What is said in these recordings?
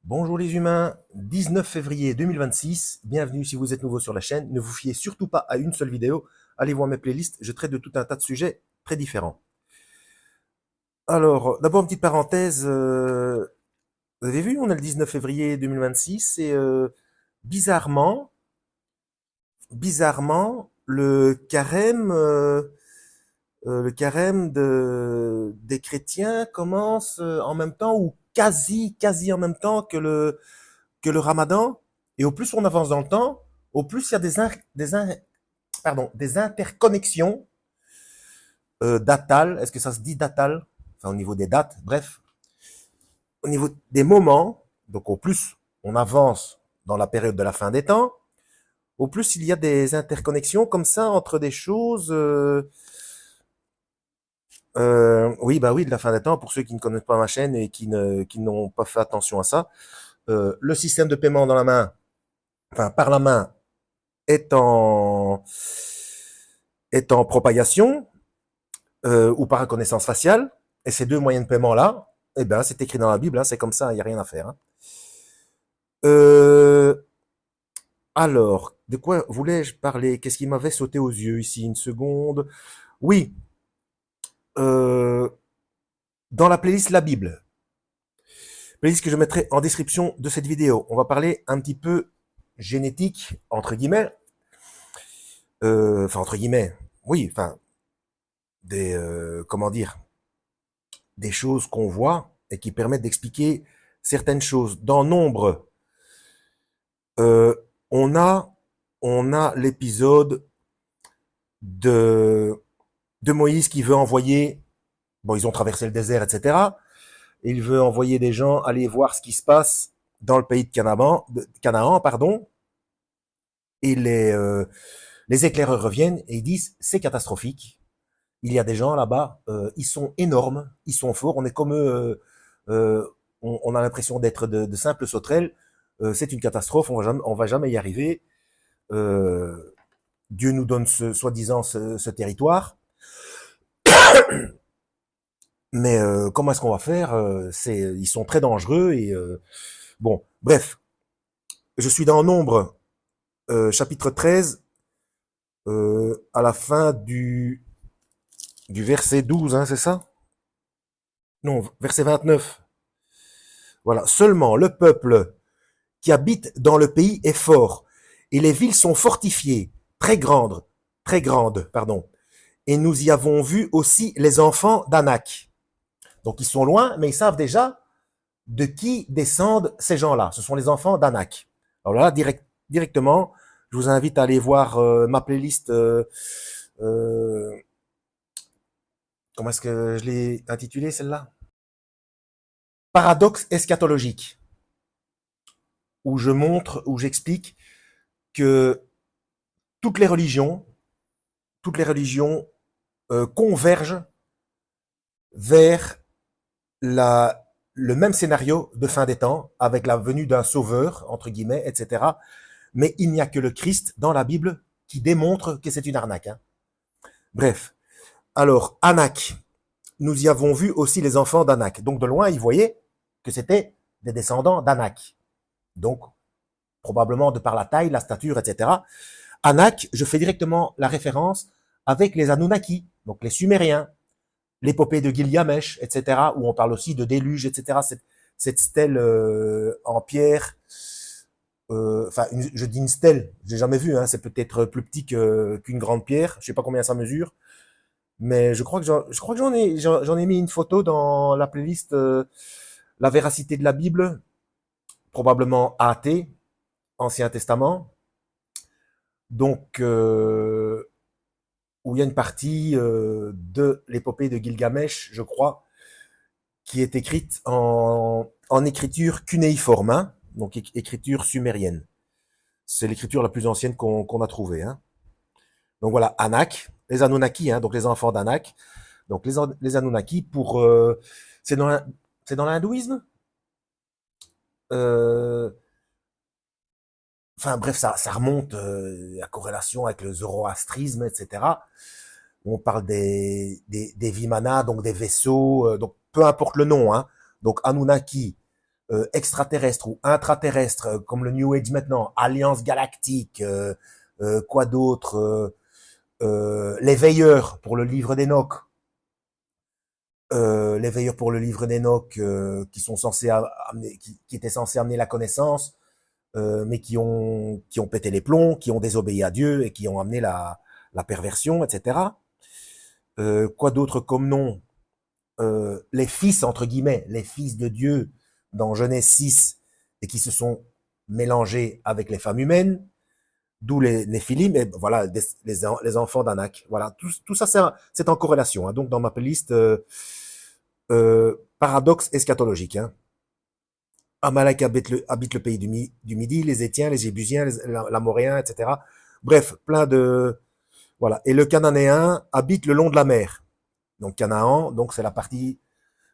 Bonjour les humains, 19 février 2026, bienvenue si vous êtes nouveau sur la chaîne, ne vous fiez surtout pas à une seule vidéo, allez voir mes playlists, je traite de tout un tas de sujets très différents. Alors, d'abord une petite parenthèse, vous avez vu, on est le 19 février 2026 et bizarrement, le carême des chrétiens commence en même temps ou quasi en même temps que le ramadan. Et au plus on avance dans le temps, au plus il y a des interconnexions datales. Est-ce que ça se dit datal? Enfin, au niveau des dates, bref. Au niveau des moments, donc au plus on avance dans la période de la fin des temps, au plus il y a des interconnexions comme ça entre des choses. Oui, bah oui, de la fin des temps, pour ceux qui ne connaissent pas ma chaîne et qui n'ont pas fait attention à ça, le système de paiement dans la main, enfin par la main, est en, est en propagation ou par reconnaissance faciale. Et ces deux moyens de paiement-là, eh ben, c'est écrit dans la Bible, hein, c'est comme ça, il n'y a rien à faire. Hein. Euh, alors, de quoi voulais-je parler? Qu'est-ce qui m'avait sauté aux yeux ici? Une seconde. Oui, euh, dans la playlist La Bible, playlist que je mettrai en description de cette vidéo, on va parler un petit peu génétique, entre guillemets. Enfin, entre guillemets, oui, enfin, comment dire, des choses qu'on voit et qui permettent d'expliquer certaines choses. Dans Nombre, euh, on a, on a l'épisode de, de Moïse qui veut envoyer, bon, ils ont traversé le désert, etc. Et il veut envoyer des gens aller voir ce qui se passe dans le pays Canaan, pardon. Et les éclaireurs reviennent et ils disent c'est catastrophique. Il y a des gens là-bas, ils sont énormes, ils sont forts, on est comme eux, on a l'impression d'être de simples sauterelles. C'est une catastrophe, on va jamais y arriver. Euh, Dieu nous donne soi-disant ce territoire, mais comment est-ce qu'on va faire? Ils sont très dangereux et bon, bref. Je suis dans Nombre, chapitre 13, à la fin du verset 12, hein, c'est ça? Non, verset 29. Voilà. Seulement le peuple qui habite dans le pays est fort, et les villes sont fortifiées, très grandes, pardon. Et nous y avons vu aussi les enfants d'Anak. Donc ils sont loin, mais ils savent déjà de qui descendent ces gens-là. Ce sont les enfants d'Anak. Alors là, directement, je vous invite à aller voir ma playlist. Euh, Comment est-ce que je l'ai intitulée celle-là? Paradoxe eschatologique, où j'explique que toutes les religions, toutes les religions convergent vers le même scénario de fin des temps, avec la venue d'un sauveur, entre guillemets, etc. Mais il n'y a que le Christ dans la Bible qui démontre que c'est une arnaque. Hein. Bref. Alors, Anak, nous y avons vu aussi les enfants d'Anak. Donc, de loin, ils voyaient que c'était des descendants d'Anak. Donc, probablement de par la taille, la stature, etc. Anak, je fais directement la référence avec les Anunnaki, donc les Sumériens, l'épopée de Gilgamesh, etc., où on parle aussi de déluge, etc., cette stèle en pierre, enfin, je dis une stèle, j'ai jamais vu, hein, c'est peut-être plus petit qu'une grande pierre, je sais pas combien ça mesure, mais je crois que j'en ai mis une photo dans la playlist La véracité de la Bible, probablement AT, Ancien Testament, donc où il y a une partie de l'épopée de Gilgamesh, je crois, qui est écrite en écriture cunéiforme, hein, donc écriture sumérienne. C'est l'écriture la plus ancienne qu'on a trouvée. Hein. Donc voilà, Anak, les Anunnaki, hein, donc les enfants d'Anak. Donc les Anunnaki, c'est dans l'hindouisme. Euh, Enfin bref, ça remonte à corrélation avec le zoroastrisme, etc. On parle des Vimana, donc des vaisseaux, donc peu importe le nom. Hein. Donc Anunnaki, extraterrestre ou intraterrestre, comme le New Age maintenant, Alliance Galactique, quoi d'autre, les veilleurs pour le livre d'Enoch, les veilleurs pour le livre d'Enoch, qui sont censés amener, qui étaient censés amener la connaissance, mais qui ont pété les plombs, qui ont désobéi à Dieu et qui ont amené la perversion, etc. Quoi d'autre comme nom, les fils, entre guillemets, les fils de Dieu dans Genèse 6 et qui se sont mélangés avec les femmes humaines, d'où les Néphilim, et voilà, les enfants d'Anak. Voilà, tout ça, c'est en corrélation. Hein. Donc, dans ma playlist, paradoxe eschatologique. Hein. Amalek habite le pays du Midi, les Étiens, les Jébusiens, l'Amoréen, etc. Bref, plein de... Voilà. Et le Cananéen habite le long de la mer. Donc, Canaan, donc c'est la partie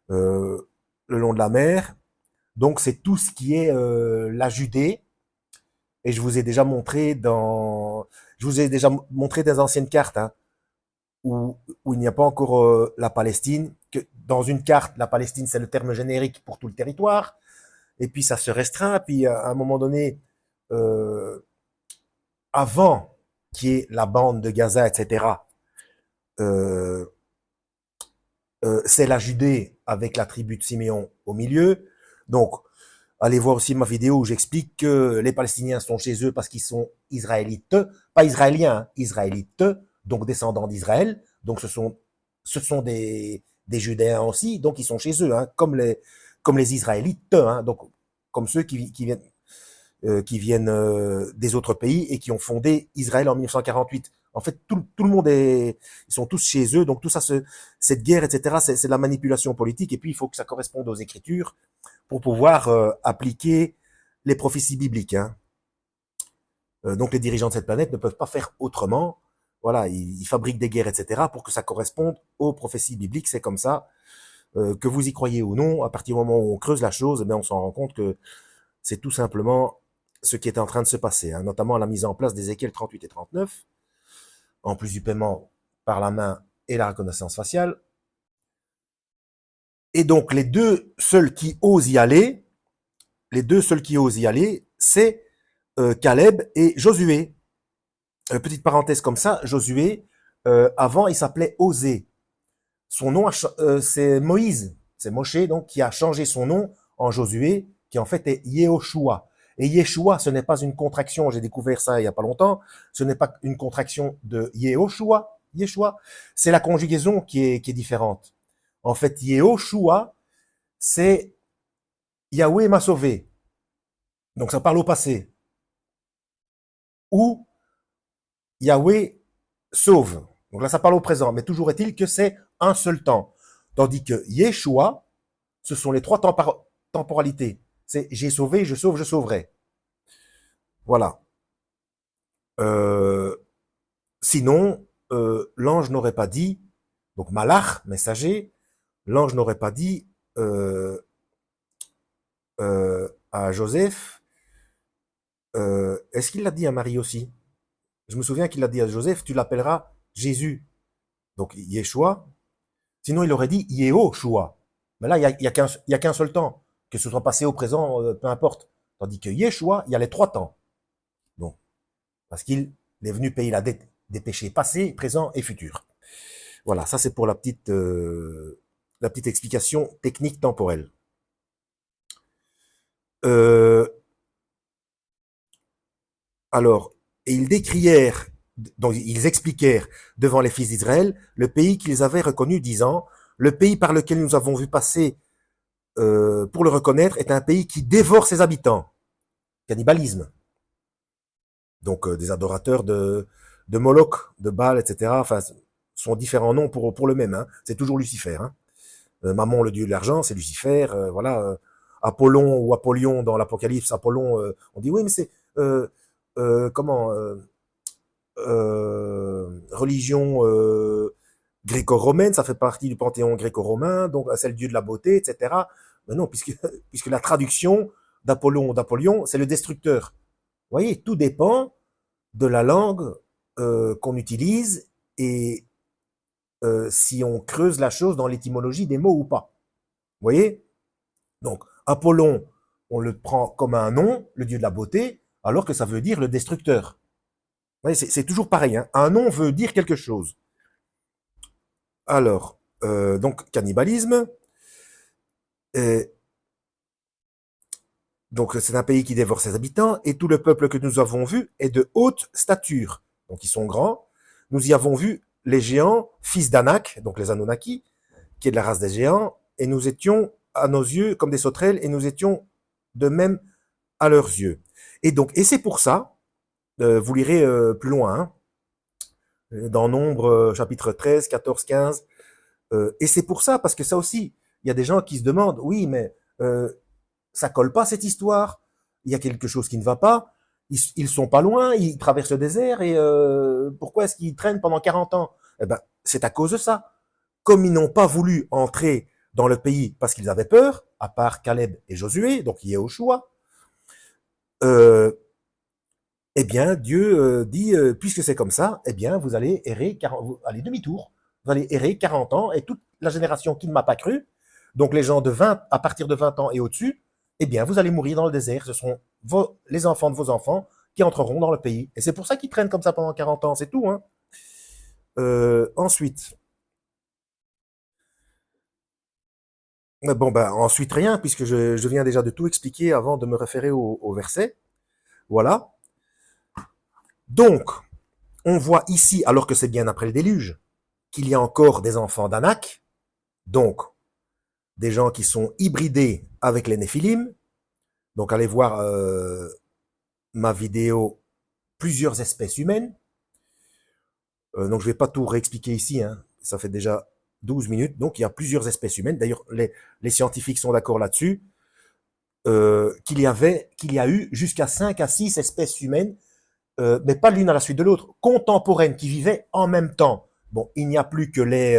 le long de la mer. Donc, c'est tout ce qui est la Judée. Et je vous ai déjà montré des anciennes cartes, hein, où il n'y a pas encore la Palestine. Que dans une carte, la Palestine, c'est le terme générique pour tout le territoire. Et puis ça se restreint. Puis à un moment donné, avant qu'il y ait la bande de Gaza, etc., euh, c'est la Judée avec la tribu de Siméon au milieu. Donc, allez voir aussi ma vidéo où j'explique que les Palestiniens sont chez eux parce qu'ils sont israélites, pas israéliens, hein, israélites, donc descendants d'Israël. Donc ce sont des Judéens aussi, donc ils sont chez eux, hein, comme les Israélites, hein, donc comme ceux qui viennent des autres pays et qui ont fondé Israël en 1948. En fait, tout le monde ils sont tous chez eux, donc tout ça, cette guerre, etc., c'est de la manipulation politique, et puis il faut que ça corresponde aux Écritures pour pouvoir appliquer les prophéties bibliques. Hein. Donc les dirigeants de cette planète ne peuvent pas faire autrement. Voilà, ils fabriquent des guerres, etc., pour que ça corresponde aux prophéties bibliques. C'est comme ça, que vous y croyez ou non, à partir du moment où on creuse la chose, eh bien, on s'en rend compte que c'est tout simplement ce qui est en train de se passer, hein, notamment la mise en place d'Ézéchiel 38 et 39, en plus du paiement par la main et la reconnaissance faciale. Et donc, les deux seuls qui osent y aller, c'est Caleb et Josué. Petite parenthèse comme ça, Josué, avant, il s'appelait Osée. Son nom, c'est Moïse, c'est Moshe, donc, qui a changé son nom en Josué, qui en fait est Yehoshua. Et Yeshua, ce n'est pas une contraction, j'ai découvert ça il n'y a pas longtemps, ce n'est pas une contraction de Yehoshua, Yeshua, c'est la conjugaison qui est différente. En fait, Yehoshua, c'est Yahweh m'a sauvé. Donc ça parle au passé. Ou Yahweh sauve. Donc là, ça parle au présent. Mais toujours est-il que c'est un seul temps. Tandis que Yeshua, ce sont les trois temporalités. C'est j'ai sauvé, je sauve, je sauverai. Voilà. Euh, Sinon, l'ange n'aurait pas dit, donc Malach, messager, l'ange n'aurait pas dit à Joseph, est-ce qu'il l'a dit à Marie aussi? Je me souviens qu'il l'a dit à Joseph, tu l'appelleras Jésus. Donc Yeshua. Sinon, il aurait dit Yehoshua. Mais là, il y a qu'un seul temps. Que ce soit passé au présent, peu importe. Tandis que Yeshua, il y a les trois temps. Bon. Parce qu'il est venu payer la dette des péchés passés, présents et futurs. Voilà, ça c'est pour la petite explication technique temporelle. Euh, alors, et ils décrièrent, donc ils expliquèrent devant les fils d'Israël le pays qu'ils avaient reconnu, disant, le pays par lequel nous avons vu passer pour le reconnaître est un pays qui dévore ses habitants. Cannibalisme. Donc des adorateurs de Moloch, de Baal, etc. Enfin, sont différents noms pour le même. Hein. C'est toujours Lucifer. Hein. Mammon, le dieu de l'argent, c'est Lucifer. Voilà. Apollon ou Apollyon dans l'Apocalypse. Apollon, on dit oui, mais c'est comment religion gréco-romaine, ça fait partie du panthéon gréco-romain, donc c'est le dieu de la beauté, etc. Mais non, puisque la traduction d'Apollyon, c'est le destructeur. Vous voyez, tout dépend de la langue qu'on utilise et si on creuse la chose dans l'étymologie des mots ou pas. Vous voyez? Donc, Apollon, on le prend comme un nom, le dieu de la beauté, alors que ça veut dire le destructeur. C'est toujours pareil, hein. Un nom veut dire quelque chose. Alors, donc cannibalisme. Et, donc c'est un pays qui dévore ses habitants, et tout le peuple que nous avons vu est de haute stature. Donc ils sont grands. Nous y avons vu les géants, fils d'Anak, donc les Anunnaki, qui est de la race des géants, et nous étions à nos yeux comme des sauterelles, et nous étions de même à leurs yeux. Et donc, et c'est pour ça, vous lirez plus loin, hein, dans Nombre, chapitre 13, 14, 15, et c'est pour ça, parce que ça aussi, il y a des gens qui se demandent, oui, mais ça colle pas cette histoire, il y a quelque chose qui ne va pas, ils sont pas loin, ils traversent le désert, et pourquoi est-ce qu'ils traînent pendant 40 ans? Eh ben, c'est à cause de ça. Comme ils n'ont pas voulu entrer dans le pays parce qu'ils avaient peur, à part Caleb et Josué, donc il y a Joshua, euh, eh bien, Dieu dit, puisque c'est comme ça, eh bien, vous allez errer, vous allez demi-tour, vous allez errer 40 ans, et toute la génération qui ne m'a pas cru, donc les gens de 20, à partir de 20 ans et au-dessus, eh bien, vous allez mourir dans le désert. Ce seront les enfants de vos enfants qui entreront dans le pays. Et c'est pour ça qu'ils traînent comme ça pendant 40 ans, c'est tout, hein. Ensuite, bon, ben, ensuite rien, puisque je viens déjà de tout expliquer avant de me référer au verset. Voilà. Donc, on voit ici, alors que c'est bien après le déluge, qu'il y a encore des enfants d'Anak, donc des gens qui sont hybridés avec les Néphilim. Donc allez voir ma vidéo plusieurs espèces humaines. Donc je vais pas tout réexpliquer ici, hein. Ça fait déjà 12 minutes. Donc il y a plusieurs espèces humaines. D'ailleurs, les scientifiques sont d'accord là-dessus, qu'il y a eu jusqu'à 5 à 6 espèces humaines, mais pas l'une à la suite de l'autre, contemporaines, qui vivaient en même temps. Bon, il n'y a plus que les...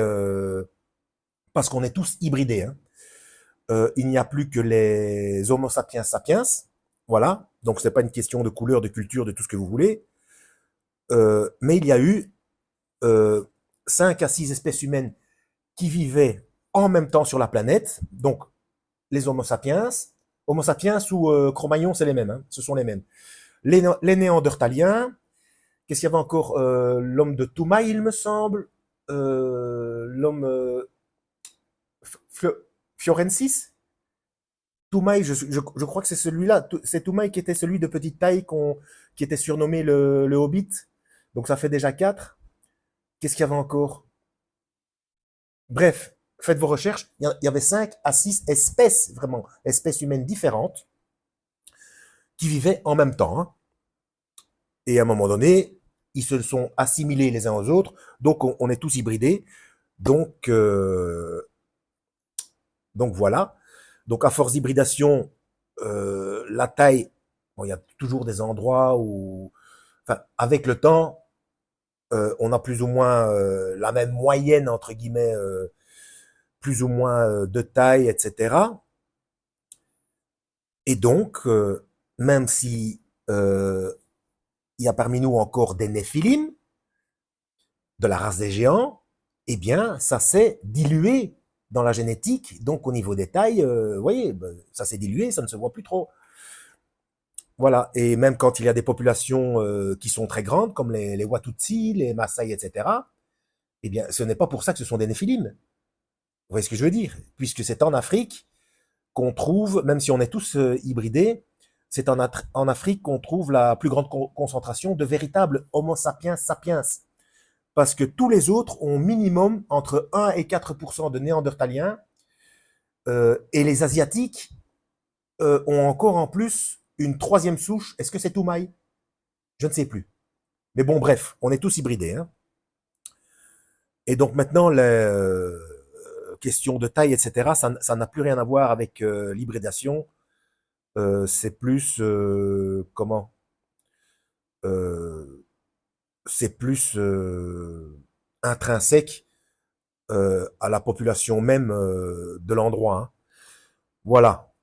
parce qu'on est tous hybridés, hein. Il n'y a plus que les Homo sapiens sapiens, voilà. Donc c'est pas une question de couleur, de culture, de tout ce que vous voulez. Mais il y a eu 5 à 6 espèces humaines qui vivaient en même temps sur la planète. Donc les Homo sapiens ou Cro-Magnon, c'est les mêmes, hein, ce sont les mêmes. Les Néandertaliens, qu'est-ce qu'il y avait encore, l'homme de Toumaï, il me semble, l'homme Fiorensis, Toumaï, je crois que c'est celui-là. C'est Toumaï qui était celui de petite taille qui était surnommé le Hobbit. Donc ça fait déjà 4. Qu'est-ce qu'il y avait encore? Bref, faites vos recherches. Il y avait 5 à 6 espèces, vraiment, espèces humaines différentes, qui vivaient en même temps, hein. Et à un moment donné, ils se sont assimilés les uns aux autres. Donc on est tous hybridés. Donc, donc voilà. Donc à force d'hybridation, la taille, bon, il y a toujours des endroits où, enfin, avec le temps, on a plus ou moins la même moyenne, entre guillemets, plus ou moins de taille, etc. Et donc, même si il y a parmi nous encore des néphilim, de la race des géants, eh bien, ça s'est dilué dans la génétique. Donc, au niveau des tailles, vous voyez, ben, ça s'est dilué, ça ne se voit plus trop. Voilà. Et même quand il y a des populations qui sont très grandes, comme les Watutsi, les Maasai, etc., eh bien, ce n'est pas pour ça que ce sont des néphilim. Vous voyez ce que je veux dire? Puisque c'est en Afrique qu'on trouve, même si on est tous hybridés, c'est en Afrique qu'on trouve la plus grande concentration de véritables Homo sapiens sapiens. Parce que tous les autres ont minimum entre 1 et 4% de néandertaliens, et les Asiatiques ont encore en plus une troisième souche. Est-ce que c'est Toumaï? Je ne sais plus. Mais bon, bref, on est tous hybridés, hein. Et donc maintenant, les questions de taille, etc., ça n'a plus rien à voir avec l'hybridation. C'est plus comment euh, c'est plus intrinsèque à la population même de l'endroit, hein. Voilà.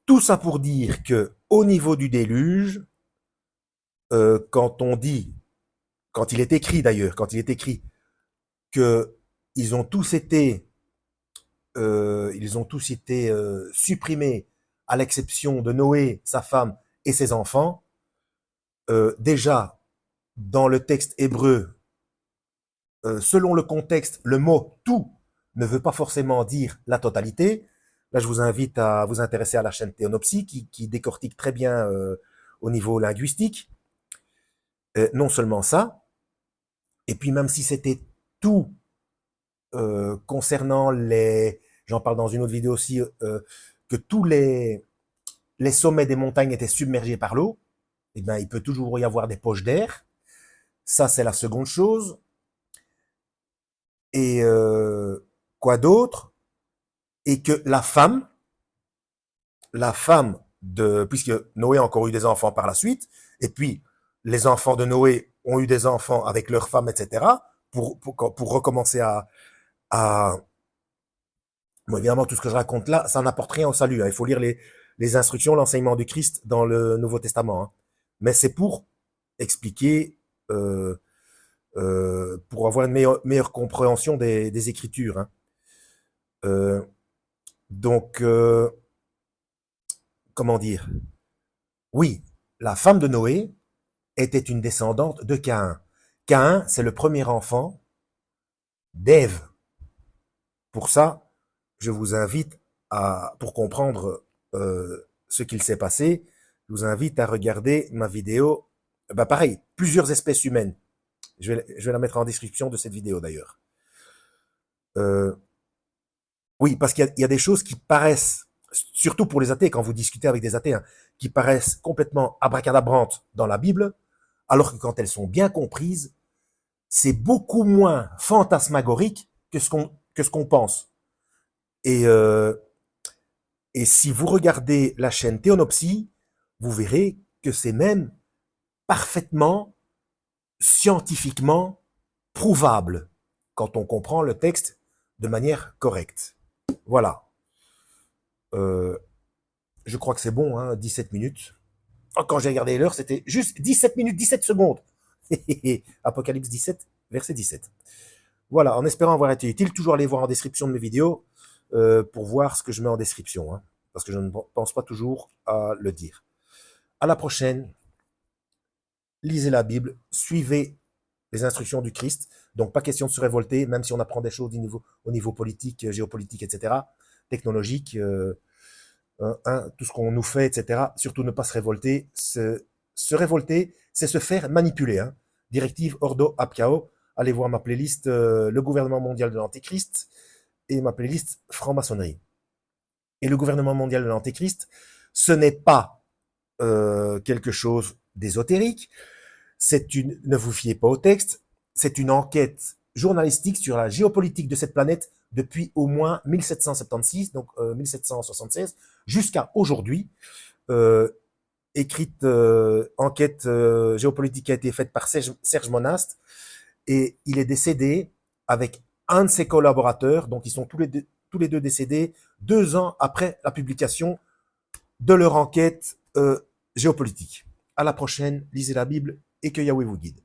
Tout ça pour dire que au niveau du déluge, quand on dit, quand il est écrit d'ailleurs, quand il est écrit que ils ont tous été ils ont tous été supprimés, à l'exception de Noé, sa femme et ses enfants. Déjà, dans le texte hébreu, selon le contexte, le mot tout ne veut pas forcément dire la totalité. Là, je vous invite à vous intéresser à la chaîne Théonopsie qui décortique très bien au niveau linguistique. Non seulement ça, et puis même si c'était tout concernant les, j'en parle dans une autre vidéo aussi, que tous les sommets des montagnes étaient submergés par l'eau, eh bien, il peut toujours y avoir des poches d'air. Ça, c'est la seconde chose. Et quoi d'autre? Et que la femme de, puisque Noé a encore eu des enfants par la suite, et puis les enfants de Noé ont eu des enfants avec leurs femmes, etc., pour recommencer à bon, évidemment, tout ce que je raconte là, ça n'apporte rien au salut, hein. Il faut lire les instructions, l'enseignement du Christ dans le Nouveau Testament, hein. Mais c'est pour expliquer, pour avoir une meilleure compréhension des Écritures, hein. Euh, donc, comment dire? Oui, la femme de Noé était une descendante de Caïn. Caïn, c'est le premier enfant d'Ève. Pour ça, je vous invite pour comprendre ce qu'il s'est passé, je vous invite à regarder ma vidéo. Bah pareil, plusieurs espèces humaines. Je vais la mettre en description de cette vidéo d'ailleurs. Oui, parce qu'il y a des choses qui paraissent, surtout pour les athées, quand vous discutez avec des athées, hein, qui paraissent complètement abracadabrantes dans la Bible, alors que quand elles sont bien comprises, c'est beaucoup moins fantasmagorique que ce qu'on pense. Et, euh, et si vous regardez la chaîne Théonopsie, vous verrez que c'est même parfaitement scientifiquement prouvable quand on comprend le texte de manière correcte. Voilà. Euh, je crois que c'est bon, hein, 17 minutes. Oh, quand j'ai regardé l'heure, c'était juste 17 minutes, 17 secondes. Apocalypse 17, verset 17. Voilà, en espérant avoir été utile, toujours aller voir en description de mes vidéos pour voir ce que je mets en description, hein, parce que je ne pense pas toujours à le dire. À la prochaine. Lisez la Bible, suivez les instructions du Christ. Donc, pas question de se révolter, même si on apprend des choses au niveau politique, géopolitique, etc., technologique, tout ce qu'on nous fait, etc. Surtout ne pas se révolter. Se révolter, c'est se faire manipuler, hein. Directive Ordo Apcao. Allez voir ma playlist Le gouvernement mondial de l'Antéchrist et ma playlist Franc-maçonnerie. Et le gouvernement mondial de l'Antéchrist, ce n'est pas quelque chose d'ésotérique. Ne vous fiez pas au texte, c'est une enquête journalistique sur la géopolitique de cette planète depuis au moins 1776, donc 1776, jusqu'à aujourd'hui. Écrite enquête géopolitique qui a été faite par Serge Monast, et il est décédé avec un de ses collaborateurs, donc ils sont tous les deux décédés 2 ans après la publication de leur enquête géopolitique. À la prochaine, lisez la Bible et que Yahweh vous guide.